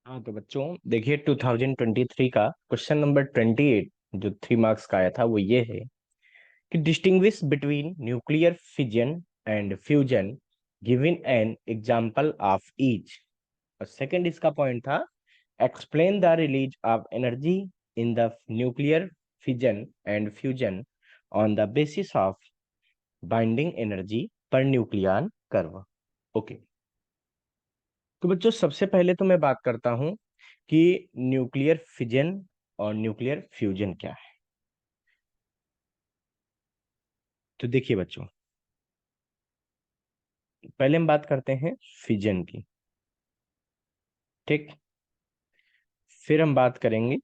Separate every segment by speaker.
Speaker 1: हाँ तो बच्चों देखिए 2023 का क्वेश्चन नंबर 28 जो 3 मार्क्स का आया था वो ये है कि distinguish between nuclear fission and fusion given an example of each. और सेकंड इसका पॉइंट था explain the release of energy in the nuclear fission and fusion on the basis of binding energy per nucleon curve. Okay, तो बच्चों सबसे पहले तो मैं बात करता हूं कि न्यूक्लियर फिजन और न्यूक्लियर फ्यूजन क्या है। तो देखिए बच्चों, पहले हम बात करते हैं फिजन की। ठीक, फिर हम बात करेंगे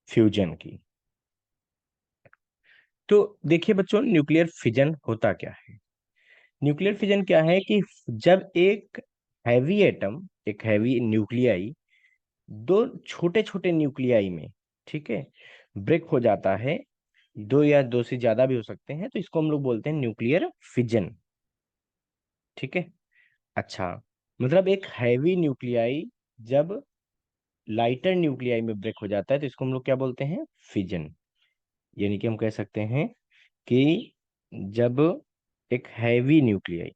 Speaker 1: फ्यूजन की। तो देखिए बच्चों, न्यूक्लियर फिजन होता क्या है। न्यूक्लियर फिजन क्या है कि जब एक हैवी एटम, एक हैवी न्यूक्लियाई दो छोटे छोटे न्यूक्लियाई में, ठीक है, ब्रेक हो जाता है। दो या दो से ज्यादा भी हो सकते हैं, तो इसको हम लोग बोलते हैं न्यूक्लियर फिजन। ठीक है। अच्छा, मतलब एक हैवी न्यूक्लियाई जब लाइटर न्यूक्लियाई में ब्रेक हो जाता है तो इसको हम लोग क्या बोलते हैं, फिजन। यानी कि हम कह सकते हैं कि जब एक heavy nuclei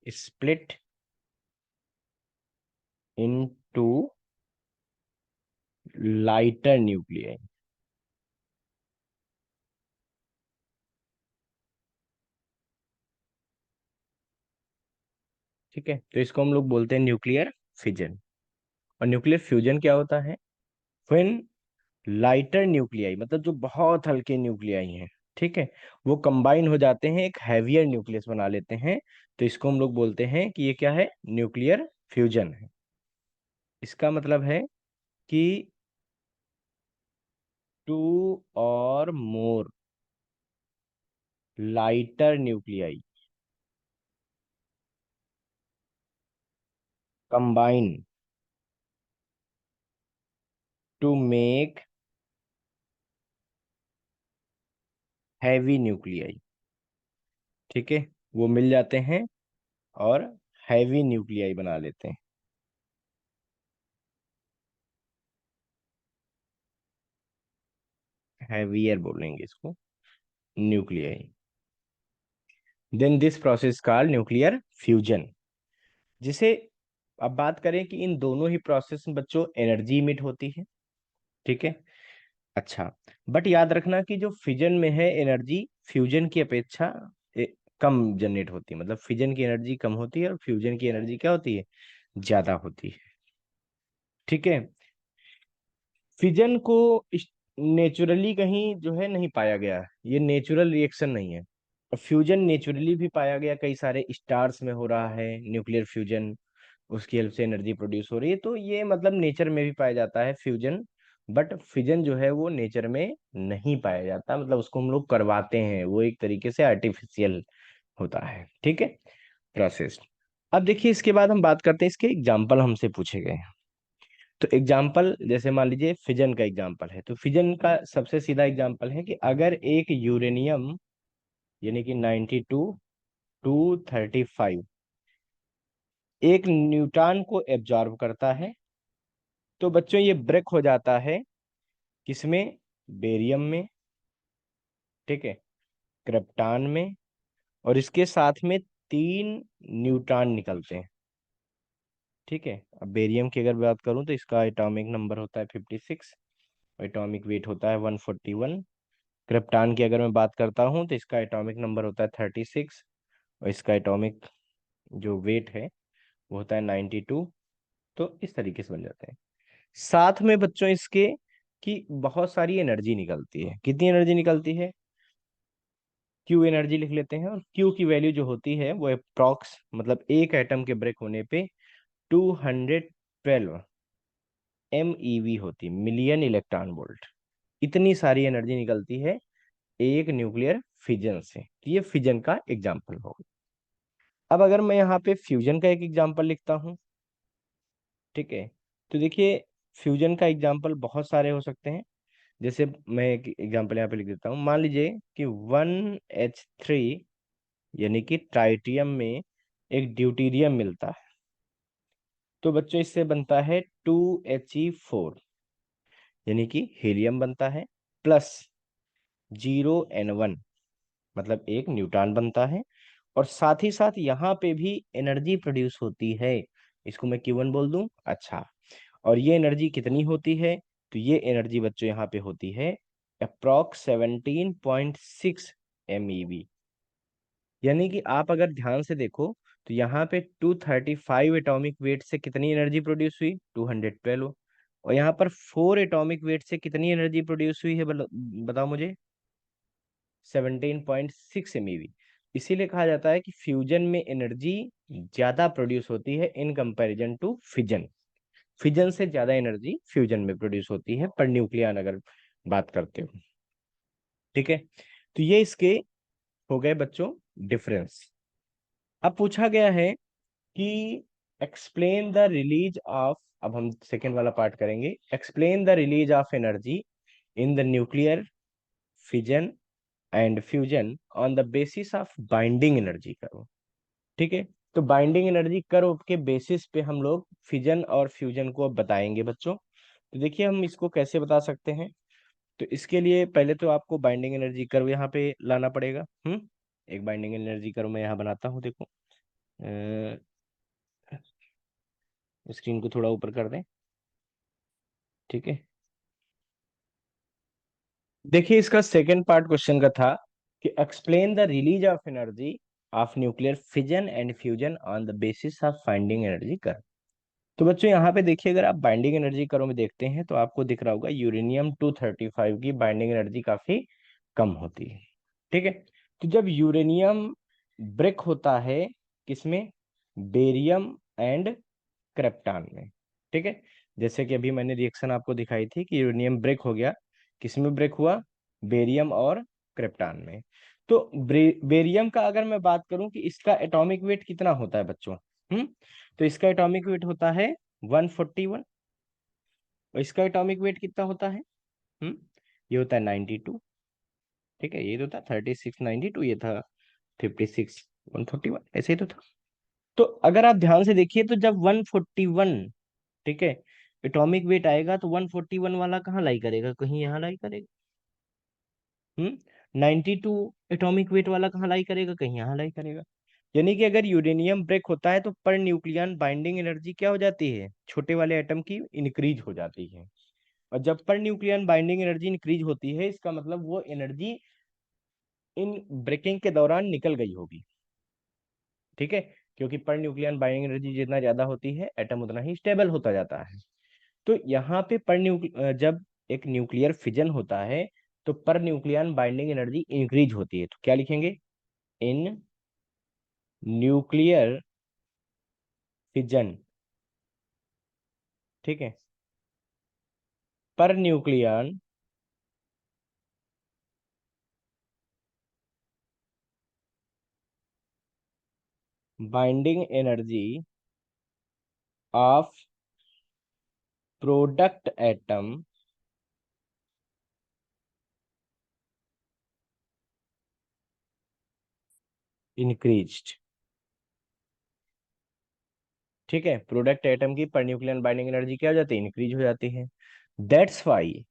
Speaker 1: split into lighter nuclei. ठीक है, तो इसको हम लोग बोलते हैं न्यूक्लियर फिजन। और न्यूक्लियर फ्यूजन क्या होता है, व्हेन लाइटर न्यूक्लियाई मतलब जो बहुत हल्के न्यूक्लियाई हैं, ठीक है, वो कंबाइन हो जाते हैं, एक हैवियर न्यूक्लियस बना लेते हैं। तो इसको हम लोग बोलते हैं कि ये क्या है, न्यूक्लियर फ्यूजन है। इसका मतलब है कि two or more lighter nuclei combine to make heavy nuclei. ठीक है, वो मिल जाते हैं और हैवी न्यूक्लियाई बना लेते हैं। हैवियर बोलेंगे इसको, nuclei. Then this process called nuclear fusion. जिसे अब बात करें कि इन दोनों ही प्रोसेस में बच्चों एनर्जी इमिट होती है। ठीक है। अच्छा, बट याद रखना कि जो फिजन में है एनर्जी फ्यूजन की अपेक्षा कम जनरेट होती है। मतलब फिजन की एनर्जी कम होती है और फ्यूजन की एनर्जी क्या होती है, ज्यादा होती है। ठीक है। फिजन को नेचुरली कहीं जो है नहीं पाया गया है, ये नेचुरल रिएक्शन नहीं है। और फ्यूजन नेचुरली भी पाया गया, कई सारे स्टार्स में हो रहा है न्यूक्लियर फ्यूजन, उसकी हेल्प से एनर्जी प्रोड्यूस हो रही है। तो ये मतलब नेचर में भी पाया जाता है फ्यूजन। बट फिजन जो है वो नेचर में नहीं पाया जाता, मतलब उसको हम लोग करवाते हैं, वो एक तरीके से आर्टिफिशियल होता है। ठीक है, प्रोसेस। अब देखिए, इसके बाद हम बात करते हैं, इसके एग्जाम्पल हमसे पूछे गए हैं। तो एग्जाम्पल जैसे मान लीजिए फिजन का एग्जाम्पल है, तो फिजन का सबसे सीधा एग्जाम्पल है कि अगर एक यूरेनियम यानी कि 92 टू 35 एक न्यूट्रॉन को एब्जॉर्ब करता है, तो बच्चों ये ब्रेक हो जाता है किसमें, बेरियम में, ठीक है, क्रिप्टॉन में, और इसके साथ में 3 न्यूट्रॉन निकलते हैं। ठीक है, अब बेरियम की अगर बात करूं तो इसका एटॉमिक नंबर होता है 56, एटॉमिक वेट होता है 141। क्रिप्टॉन की अगर मैं बात करता हूं तो इसका एटॉमिक नंबर होता है 36, और इसका एटॉमिक जो वेट है वो होता है 92। तो इस तरीके से बन जाते हैं। साथ में बच्चों इसके कि बहुत सारी एनर्जी निकलती है। कितनी एनर्जी निकलती है, क्यू एनर्जी लिख लेते हैं। और क्यू की वैल्यू जो होती है वो अप्रॉक्स, मतलब एक एटम के ब्रेक होने पे 212 MeV होती, मिलियन इलेक्ट्रॉन वोल्ट। इतनी सारी एनर्जी निकलती है एक न्यूक्लियर फिजन से। तो ये फिजन का एग्जाम्पल होगा। अब अगर मैं यहाँ पे फ्यूजन का एक एग्जाम्पल लिखता हूँ, ठीक है। तो देखिए, फ्यूजन का एग्जाम्पल बहुत सारे हो सकते हैं। जैसे मैं एक एग्जाम्पल यहाँ पे लिख देता हूँ। मान लीजिए कि 1H3 यानी कि ट्राइटियम में एक ड्यूटीरियम मिलता है, तो बच्चों इससे बनता है 2He4 यानी कि हीलियम बनता है, प्लस 0N1 मतलब एक न्यूट्रॉन बनता है, और साथ ही साथ यहाँ पे भी एनर्जी प्रोड्यूस होती है। इसको मैं Q1 बोल दूं। अच्छा, और ये एनर्जी कितनी होती है? तो ये एनर्जी बच्चों यहाँ पे होती है अप्रॉक्स 17.6 MeV। यानी कि आप अगर ध्यान से देखो तो यहाँ पे 235 एटॉमिक वेट से कितनी एनर्जी प्रोड्यूस हुई? 212। और यहाँ पर 4 एटॉमिक वेट से कितनी एनर्जी प्रोड्यूस हुई है? बताओ मुझे। 17.6 MeV। इसीलिए कहा जाता है कि फ्यूजन में एनर्जी ज्यादा प्रोड्यूस होती है in comparison to fission. Fission से ज्यादा एनर्जी फ्यूजन में प्रोड्यूस होती है पर न्यूक्लियन अगर बात करते हो। ठीक है। तो ये इसके हो गए बच्चों डिफरेंस। अब पूछा गया है कि एक्सप्लेन द रिलीज ऑफ, अब हम सेकेंड वाला पार्ट करेंगे, explain the release of energy in the nuclear fission and fusion on the basis of binding energy curve. ठीक है। तो बाइंडिंग एनर्जी कर्व के बेसिस पे हम लोग फिजन और फ्यूजन को अब बताएंगे बच्चों। तो देखिए हम इसको कैसे बता सकते हैं। तो इसके लिए पहले तो आपको बाइंडिंग एनर्जी कर्व यहाँ पे लाना पड़ेगा। एक बाइंडिंग एनर्जी कर्व मैं यहाँ बनाता हूँ, देखो। स्क्रीन को थोड़ा ऊपर कर दें। ठीक है। देखिए इसका सेकंड पार्ट क्वेश्चन का था कि explain the release of energy of nuclear fission and fusion on the basis of finding energy curve. तो बच्चों यहाँ पे देखिए, अगर आप बाइंडिंग एनर्जी कर्व में देखते हैं तो आपको दिख रहा होगा यूरेनियम 235 की बाइंडिंग एनर्जी काफी कम होती है। ठीक है। तो जब यूरेनियम ब्रेक होता है किसमें? बेरियम एंड क्रेप्टॉन में। ठीक है। जैसे कि अभी मैंने रिएक्शन आपको दिखाई थी कि यूरेनियम ब्रेक हो गया, किसमें ब्रेक हुआ? बेरियम और क्रेप्टॉन में। तो बेरियम का अगर मैं बात करूं कि इसका एटॉमिक वेट कितना होता है बच्चों, तो इसका एटॉमिक वेट होता है 141। और इसका एटॉमिक वेट कितना होता है? ये होता है 92। ठीक है, ये तो था 36 92, ये था 56 141, ऐसे ही तो था। तो अगर आप ध्यान से देखिए तो जब 141, ठीक है, एटॉमिक वेट आएगा तो 141 वाला कहाँ लाई करेगा? कहीं यहाँ लाई करेगा। 92 एटॉमिक वेट वाला कहाँ लाई करेगा? कहीं यहाँ लाई करेगा। यानी कि अगर यूरेनियम ब्रेक होता है तो पर न्यूक्लियन बाइंडिंग एनर्जी क्या हो जाती है? छोटे वाले एटम की इंक्रीज हो जाती है। और जब per nucleon binding energy increase होती है, इसका मतलब वो एनर्जी इन ब्रेकिंग के दौरान निकल गई होगी। ठीक है। क्योंकि पर न्यूक्लियन बाइंडिंग एनर्जी जितना ज्यादा होती है एटम उतना ही स्टेबल होता जाता है। तो यहाँ पे जब एक न्यूक्लियर फिजन होता है तो per nucleon binding energy increase होती है। तो क्या लिखेंगे? In nuclear fission. ठीक है। Per nucleon binding energy of product atom increased. ठीक है। प्रोडक्ट एटम की पर न्यूक्लियन बाइंडिंग एनर्जी क्या हो जाती है? इंक्रीज हो जाती है। That's why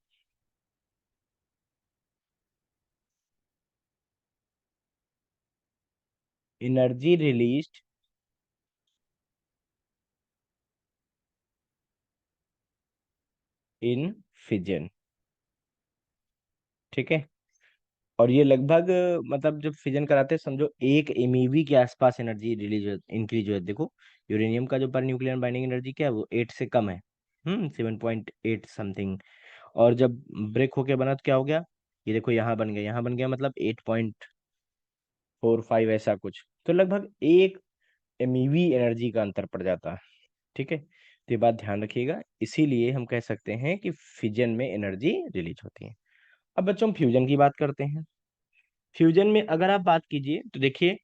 Speaker 1: energy released in fission. ठीक है। और ये लगभग मतलब जब फिजन कराते हैं समझो 1 MeV के आसपास एनर्जी रिलीज इंक्रीज हो। देखो यूरेनियम का जो पर न्यूक्लियर बाइंडिंग एनर्जी क्या है? वो 8 से कम है। 7.8 समथिंग। और जब ब्रेक होके बना तो क्या हो गया? ये देखो यहाँ बन गया, यहाँ बन गया, मतलब 8.45 ऐसा कुछ। तो लगभग 1 MeV एनर्जी का अंतर पड़ जाता है। ठीक है। तो ये बात ध्यान रखिएगा। इसीलिए हम कह सकते हैं कि फिजन में एनर्जी रिलीज होती है। अब बच्चों हम फ्यूजन की बात करते हैं। फ्यूजन में अगर आप बात कीजिए तो देखिए,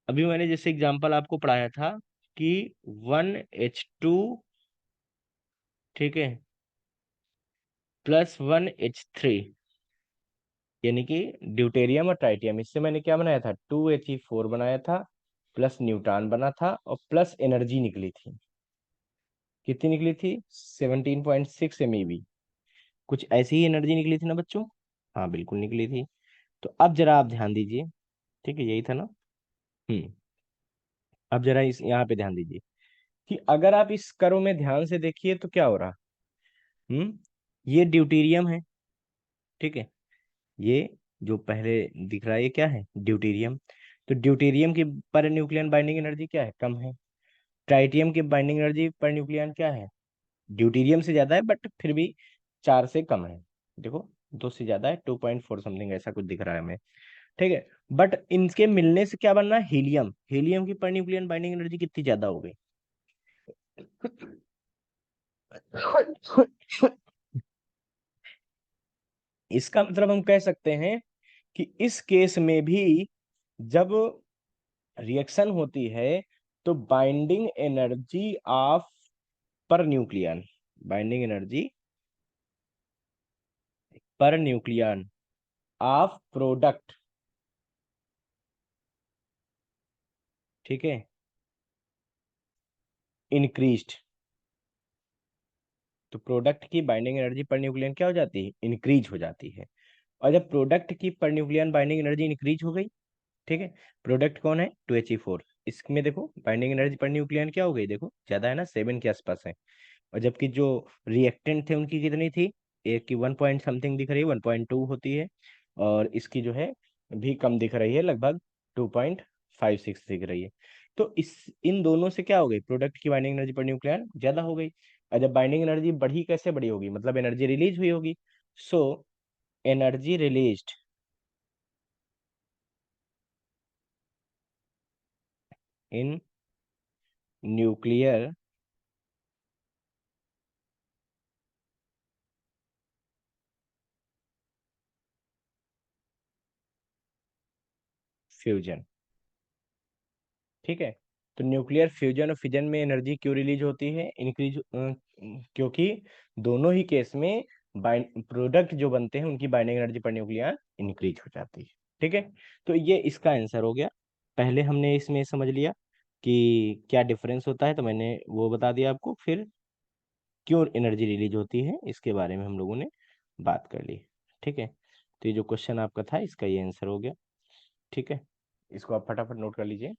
Speaker 1: अभी मैंने जैसे एग्जांपल आपको पढ़ाया था कि 1H2, ठीक है, +1H3, यानी कि ड्यूटेरियम और ट्राइटियम, इससे मैंने क्या बनाया था, 2He4 बनाया था, प्लस न्यूट्रॉन बना था और प्लस एनर्जी निकली थी। कितनी निकली थी? 17.6 MeV। कुछ ऐसी ही एनर्जी निकली थी ना बच्चों? हाँ बिल्कुल निकली थी। तो अब जरा आप ध्यान दीजिए, ठीक है, यही था ना। हम्म। अब जरा इस यहाँ पे ध्यान दीजिए कि अगर आप इस कर्व में ड्यान से देखिए तो क्या हो रहा। ये ड्यूटेरियम है, ठीक है, ये जो पहले दिख रहा है ये क्या है, ड्यूटेरियम। तो ड्यूटेरियम की पर न्यूक्लियन बाइंडिंग एनर्जी क्या है, कम है। ट्राइटियम की बाइंडिंग एनर्जी पर न्यूक्लियन क्या है, ड्यूटेरियम से ज्यादा है, बट फिर भी 4 से कम है। देखो 2 से ज्यादा है, 2.4 समथिंग ऐसा कुछ दिख रहा है हमें, ठीक है। बट इनके मिलने से क्या बनना है, हीलियम। हीलियम की पर न्यूक्लियन बाइंडिंग एनर्जी कितनी ज्यादा हो गई? इसका मतलब हम कह सकते हैं कि इस केस में भी जब रिएक्शन होती है तो binding energy of per nucleon, binding energy per nucleon of product, ठीक है, इंक्रीज्ड। तो प्रोडक्ट की बाइंडिंग एनर्जी पर न्यूक्लियन क्या हो जाती है, इंक्रीज हो जाती है। और जब प्रोडक्ट की per nucleon binding energy increase हो गई, ठीक है, प्रोडक्ट कौन है, 2He4, इसमें देखो बाइंडिंग एनर्जी पर न्यूक्लियन क्या हो गई, देखो ज्यादा है ना, 7 के आसपास है। और जबकि जो रिएक्टेंट थे उनकी कितनी थी, एक की 1 पॉइंट समथिंग दिख रही है, 1.2 होती है, और इसकी जो है भी कम दिख रही है, लगभग 2.56 दिख रही है। तो इस इन दोनों से क्या हो गई, प्रोडक्ट की बाइंडिंग एनर्जी पर न्यूक्लियन ज्यादा हो गई। और जब बाइंडिंग एनर्जी बढ़ी, कैसे बढ़ी होगी, मतलब एनर्जी रिलीज हुई होगी। So energy released in nuclear fusion, ठीक है। तो न्यूक्लियर फ्यूजन और फिजन में एनर्जी क्यों रिलीज होती है, इंक्रीज, क्योंकि दोनों ही केस में प्रोडक्ट जो बनते हैं उनकी बाइंडिंग एनर्जी पर न्यूक्लियर इंक्रीज हो जाती है, ठीक है। तो ये इसका आंसर हो गया। पहले हमने इसमें समझ लिया कि क्या डिफरेंस होता है, तो मैंने वो बता दिया आपको। फिर क्यों एनर्जी रिलीज होती है इसके बारे में हम लोगों ने बात कर ली, ठीक है। तो ये जो क्वेश्चन आपका था इसका ये आंसर हो गया, ठीक है। इसको आप फटाफट नोट कर लीजिए।